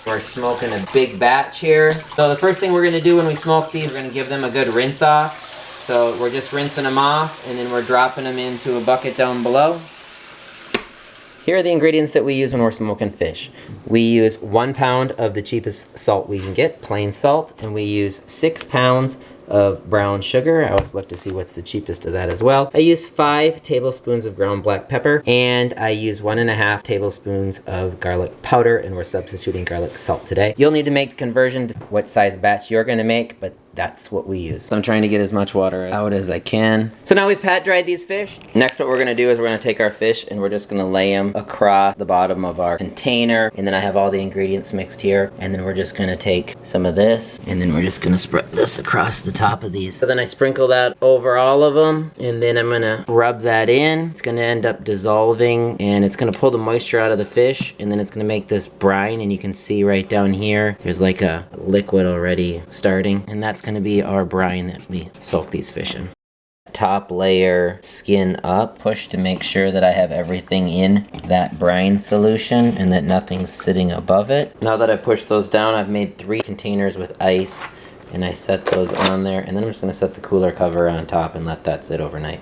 We're smoking a big batch here. So the first thing we're gonna do when we smoke these, we're gonna give them a good rinse off. So we're just rinsing them off, and then we're dropping them into a bucket down below. Here are the ingredients that we use when we're smoking fish. We use 1 pound of the cheapest salt we can get, plain salt, and we use 6 pounds of brown sugar. I always look to see what's the cheapest of that as well. I use 5 tablespoons of ground black pepper, and I use 1.5 tablespoons of garlic powder, and we're substituting garlic salt today. You'll need to make the conversion to what size batch you're gonna make, but that's what we use. So I'm trying to get as much water out as I can. So now we've pat dried these fish. Next, what we're gonna do is we're gonna take our fish and we're just gonna lay them across the bottom of our container. And then I have all the ingredients mixed here. And then we're just gonna take some of this, and then we're just gonna spread this across the top of these. So then I sprinkle that over all of them, and then I'm gonna rub that in. It's gonna end up dissolving, and it's gonna pull the moisture out of the fish, and then it's gonna make this brine. And you can see right down here, there's like a liquid already starting, and that's gonna be our brine that we soak these fish in. Top layer skin up, push to make sure that I have everything in that brine solution and that nothing's sitting above it. Now that I pushed those down, I've made 3 containers with ice, and I set those on there, and then I'm just gonna set the cooler cover on top and let that sit overnight.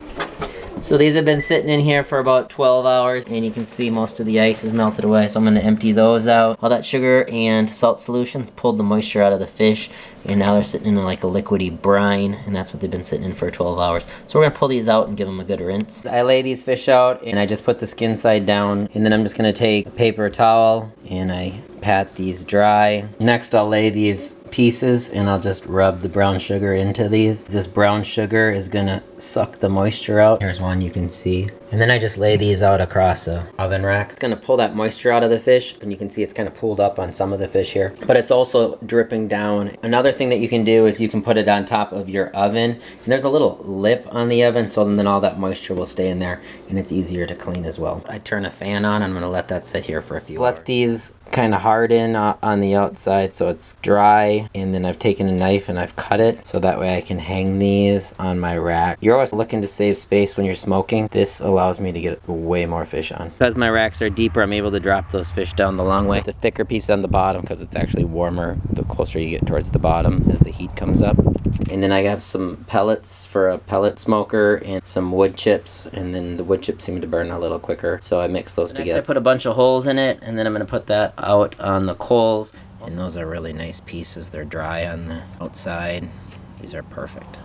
So these have been sitting in here for about 12 hours, and you can see most of the ice is melted away, so I'm gonna empty those out. All that sugar and salt solutions pulled the moisture out of the fish, and now they're sitting in like a liquidy brine, and that's what they've been sitting in for 12 hours. So we're gonna pull these out and give them a good rinse. I lay these fish out, and I just put the skin side down, and then I'm just gonna take a paper towel, and I pat these dry. Next, I'll lay these pieces, and I'll just rub the brown sugar into these. This brown sugar is gonna suck the moisture out. Here's one you can see. And then I just lay these out across a oven rack. It's gonna pull that moisture out of the fish, and you can see it's kind of pulled up on some of the fish here, but it's also dripping down. Another thing that you can do is you can put it on top of your oven, and there's a little lip on the oven, so then all that moisture will stay in there, and it's easier to clean as well. I turn a fan on. I'm gonna let that sit here for a few hours. Let these kind of harden on the outside so it's dry, and then I've taken a knife and I've cut it so that way I can hang these on my rack. You're always looking to save space when you're smoking. This allows me to get way more fish on. Because my racks are deeper, I'm able to drop those fish down the long way. The thicker piece on the bottom, because it's actually warmer the closer you get towards the bottom as the heat comes up. And then I have some pellets for a pellet smoker and some wood chips, and then the wood chips seem to burn a little quicker, so I mix those together. I put a bunch of holes in it, and then I'm going to put that out on the coals, and those are really nice pieces. They're dry on the outside. These are perfect.